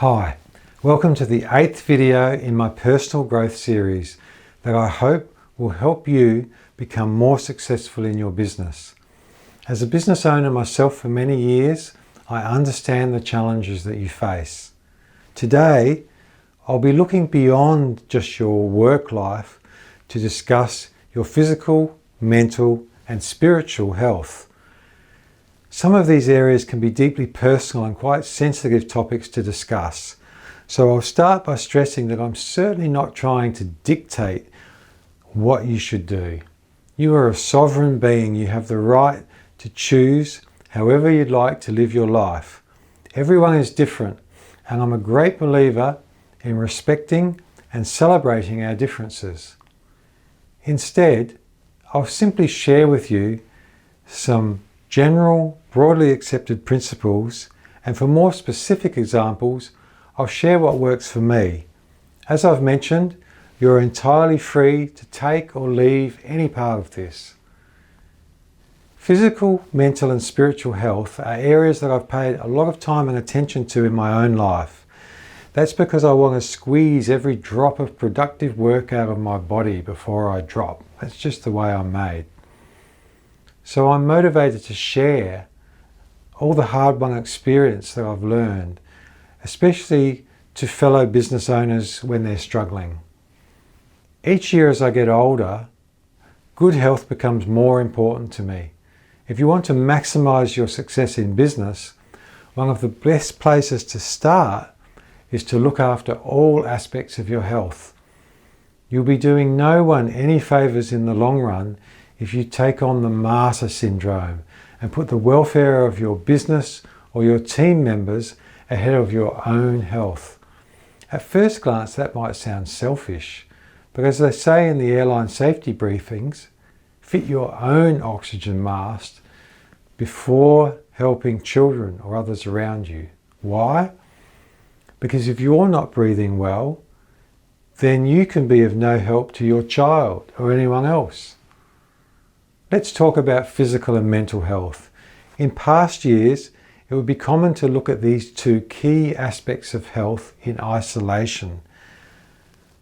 Hi, welcome to the 8th video in my personal growth series that I hope will help you become more successful in your business. As a business owner myself for many years, I understand the challenges that you face. Today, I'll be looking beyond just your work life to discuss your physical, mental, and spiritual health. Some of these areas can be deeply personal and quite sensitive topics to discuss. So I'll start by stressing that I'm certainly not trying to dictate what you should do. You are a sovereign being. You have the right to choose however you'd like to live your life. Everyone is different, and I'm a great believer in respecting and celebrating our differences. Instead, I'll simply share with you some general, broadly accepted principles, and for more specific examples, I'll share what works for me. As I've mentioned, you're entirely free to take or leave any part of this. Physical, mental, and spiritual health are areas that I've paid a lot of time and attention to in my own life. That's because I want to squeeze every drop of productive work out of my body before I drop. That's just the way I'm made. So I'm motivated to share all the hard-won experience that I've learned, especially to fellow business owners when they're struggling. Each year as I get older, good health becomes more important to me. If you want to maximize your success in business, one of the best places to start is to look after all aspects of your health. You'll be doing no one any favors in the long run if you take on the martyr syndrome and put the welfare of your business or your team members ahead of your own health. At first glance, that might sound selfish, but as they say in the airline safety briefings, fit your own oxygen mask before helping children or others around you. Why? Because if you're not breathing well, then you can be of no help to your child or anyone else. Let's talk about physical and mental health. In past years, it would be common to look at these two key aspects of health in isolation.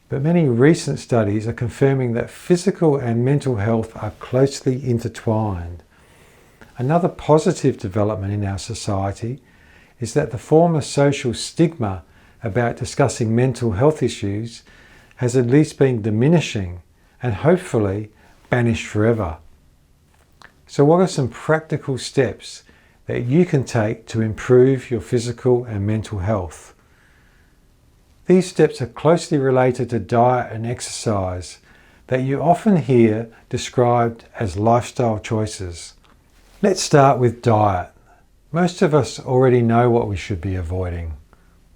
But many recent studies are confirming that physical and mental health are closely intertwined. Another positive development in our society is that the former social stigma about discussing mental health issues has at least been diminishing and hopefully banished forever. So what are some practical steps that you can take to improve your physical and mental health? These steps are closely related to diet and exercise that you often hear described as lifestyle choices. Let's start with diet. Most of us already know what we should be avoiding.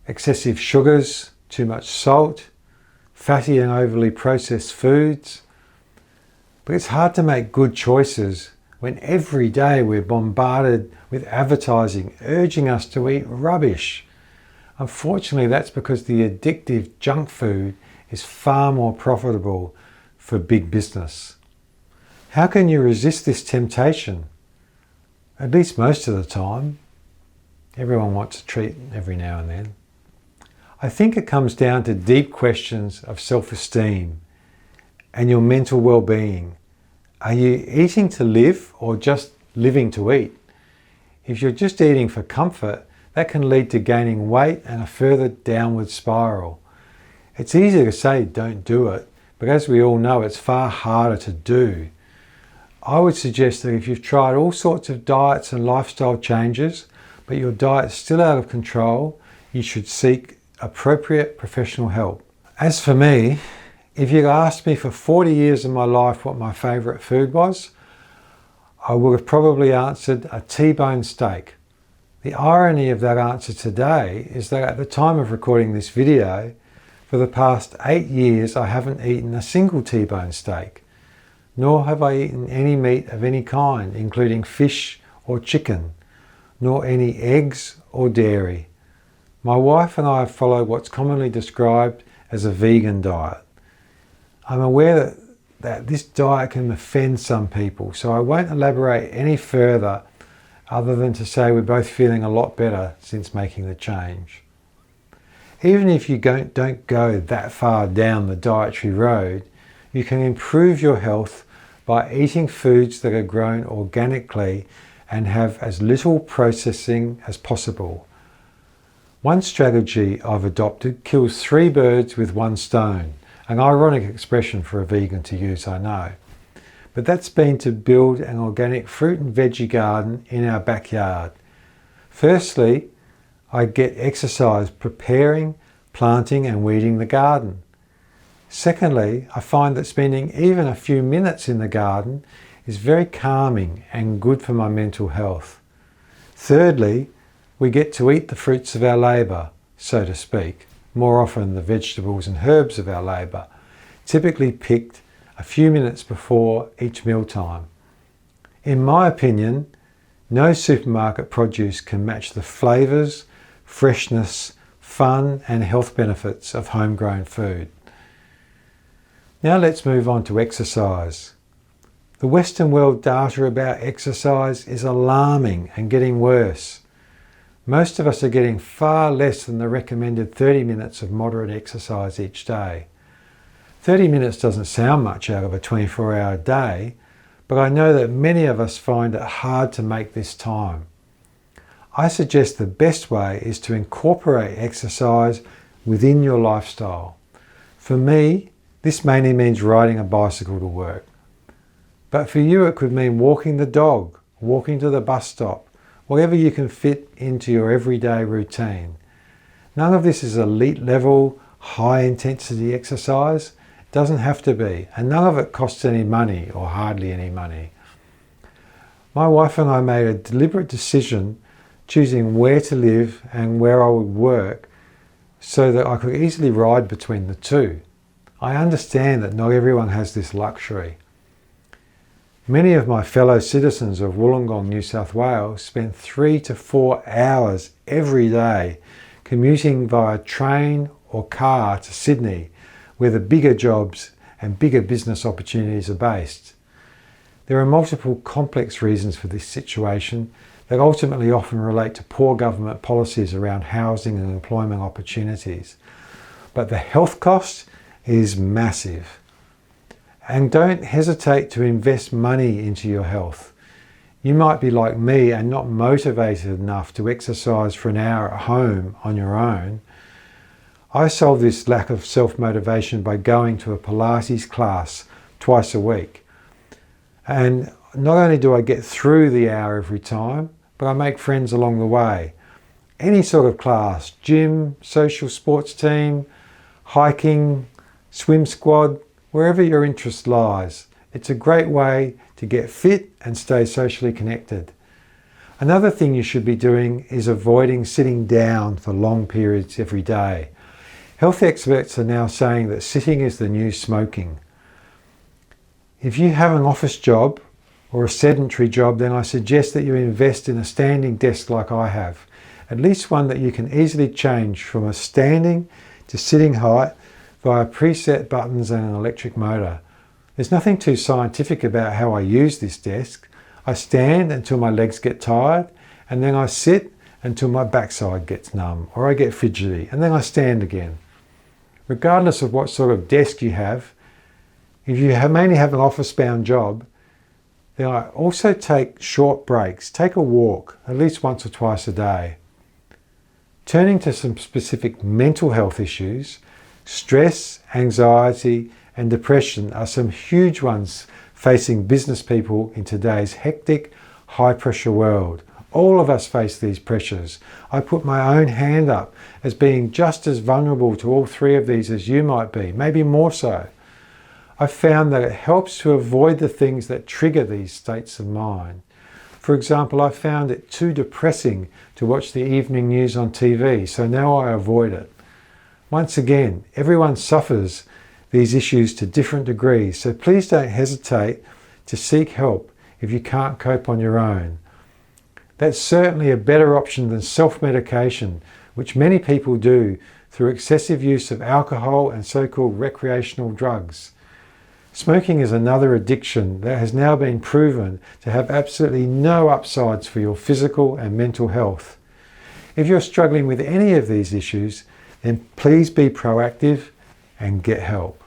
Excessive sugars, too much salt, fatty and overly processed foods. But it's hard to make good choices when every day we're bombarded with advertising urging us to eat rubbish. Unfortunately, that's because the addictive junk food is far more profitable for big business. How can you resist this temptation? At least most of the time. Everyone wants a treat every now and then. I think it comes down to deep questions of self-esteem and your mental well-being. Are you eating to live or just living to eat? If you're just eating for comfort, that can lead to gaining weight and a further downward spiral. It's easy to say don't do it, but as we all know, it's far harder to do. I would suggest that if you've tried all sorts of diets and lifestyle changes, but your diet's still out of control, you should seek appropriate professional help. As for me, if you'd asked me for 40 years of my life what my favourite food was, I would have probably answered a T-bone steak. The irony of that answer today is that at the time of recording this video, for the past 8 years I haven't eaten a single T-bone steak, nor have I eaten any meat of any kind, including fish or chicken, nor any eggs or dairy. My wife and I follow what's commonly described as a vegan diet. I'm aware that this diet can offend some people, so I won't elaborate any further other than to say we're both feeling a lot better since making the change. Even if you don't go that far down the dietary road, you can improve your health by eating foods that are grown organically and have as little processing as possible. One strategy I've adopted kills 3 birds with 1 stone. An ironic expression for a vegan to use, I know. But that's been to build an organic fruit and veggie garden in our backyard. Firstly, I get exercise preparing, planting and weeding the garden. Secondly, I find that spending even a few minutes in the garden is very calming and good for my mental health. Thirdly, we get to eat the fruits of our labour, so to speak, more often the vegetables and herbs of our labour, typically picked a few minutes before each mealtime. In my opinion, no supermarket produce can match the flavours, freshness, fun and health benefits of homegrown food. Now let's move on to exercise. The Western world data about exercise is alarming and getting worse. Most of us are getting far less than the recommended 30 minutes of moderate exercise each day. 30 minutes doesn't sound much out of a 24-hour day, but I know that many of us find it hard to make this time. I suggest the best way is to incorporate exercise within your lifestyle. For me, this mainly means riding a bicycle to work. But for you it could mean walking the dog, walking to the bus stop, whatever you can fit into your everyday routine. None of this is elite level, high intensity exercise. It doesn't have to be, and none of it costs any money or hardly any money. My wife and I made a deliberate decision choosing where to live and where I would work so that I could easily ride between the two. I understand that not everyone has this luxury. Many of my fellow citizens of Wollongong, New South Wales spend 3 to 4 hours every day commuting via train or car to Sydney, where the bigger jobs and bigger business opportunities are based. There are multiple complex reasons for this situation that ultimately often relate to poor government policies around housing and employment opportunities. But the health cost is massive. And don't hesitate to invest money into your health. You might be like me and not motivated enough to exercise for an hour at home on your own. I solve this lack of self-motivation by going to a Pilates class twice a week. And not only do I get through the hour every time, but I make friends along the way. Any sort of class, gym, social sports team, hiking, swim squad, wherever your interest lies. It's a great way to get fit and stay socially connected. Another thing you should be doing is avoiding sitting down for long periods every day. Health experts are now saying that sitting is the new smoking. If you have an office job or a sedentary job, then I suggest that you invest in a standing desk like I have. At least one that you can easily change from a standing to sitting height via preset buttons and an electric motor. There's nothing too scientific about how I use this desk. I stand until my legs get tired, and then I sit until my backside gets numb or I get fidgety, and then I stand again. Regardless of what sort of desk you have, if you mainly have an office-bound job, then I also take short breaks. Take a walk at least once or twice a day. Turning to some specific mental health issues, stress, anxiety and depression are some huge ones facing business people in today's hectic, high-pressure world. All of us face these pressures. I put my own hand up as being just as vulnerable to all 3 of these as you might be, maybe more so. I've found that it helps to avoid the things that trigger these states of mind. For example, I found it too depressing to watch the evening news on TV, so now I avoid it. Once again, everyone suffers these issues to different degrees, so please don't hesitate to seek help if you can't cope on your own. That's certainly a better option than self-medication, which many people do through excessive use of alcohol and so-called recreational drugs. Smoking is another addiction that has now been proven to have absolutely no upsides for your physical and mental health. If you're struggling with any of these issues, then please be proactive and get help.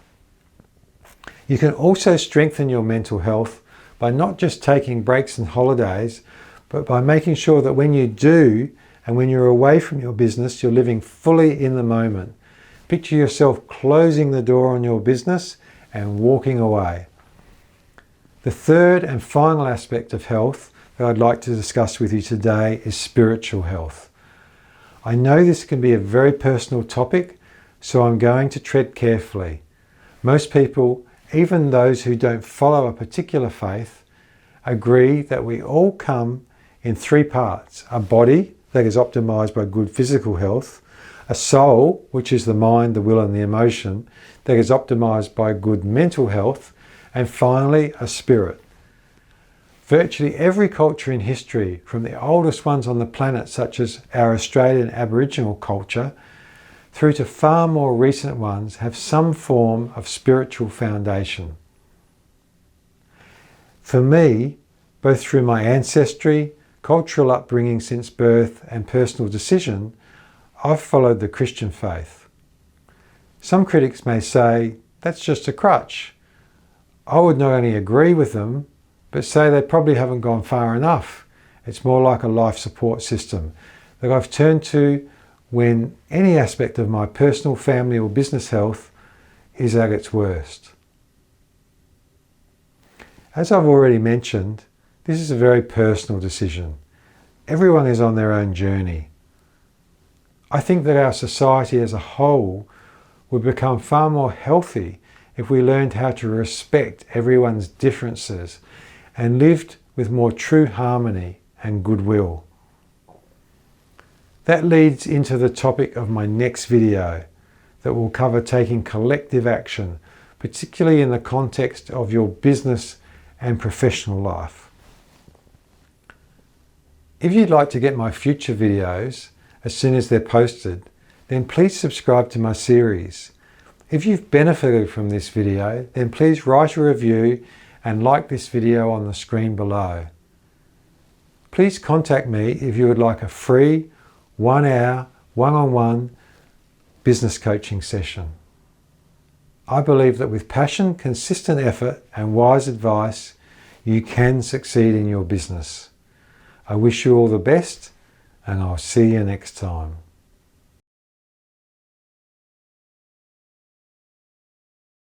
You can also strengthen your mental health by not just taking breaks and holidays, but by making sure that when you do and when you're away from your business, you're living fully in the moment. Picture yourself closing the door on your business and walking away. The third and final aspect of health that I'd like to discuss with you today is spiritual health. I know this can be a very personal topic, so I'm going to tread carefully. Most people, even those who don't follow a particular faith, agree that we all come in three parts: a body that is optimized by good physical health, a soul, which is the mind, the will and the emotion, that is optimized by good mental health, and finally a spirit. Virtually every culture in history, from the oldest ones on the planet such as our Australian Aboriginal culture, through to far more recent ones, have some form of spiritual foundation. For me, both through my ancestry, cultural upbringing since birth and personal decision, I've followed the Christian faith. Some critics may say that's just a crutch. I would not only agree with them, but say they probably haven't gone far enough. It's more like a life support system that I've turned to when any aspect of my personal, family or business health is at its worst. As I've already mentioned, this is a very personal decision. Everyone is on their own journey. I think that our society as a whole would become far more healthy if we learned how to respect everyone's differences and lived with more true harmony and goodwill. That leads into the topic of my next video that will cover taking collective action, particularly in the context of your business and professional life. If you'd like to get my future videos as soon as they're posted, then please subscribe to my series. If you've benefited from this video, then please write a review and like this video on the screen below. Please contact me if you would like a free 1 hour, one-on-one business coaching session. I believe that with passion, consistent effort and wise advice, you can succeed in your business. I wish you all the best, and I'll see you next time.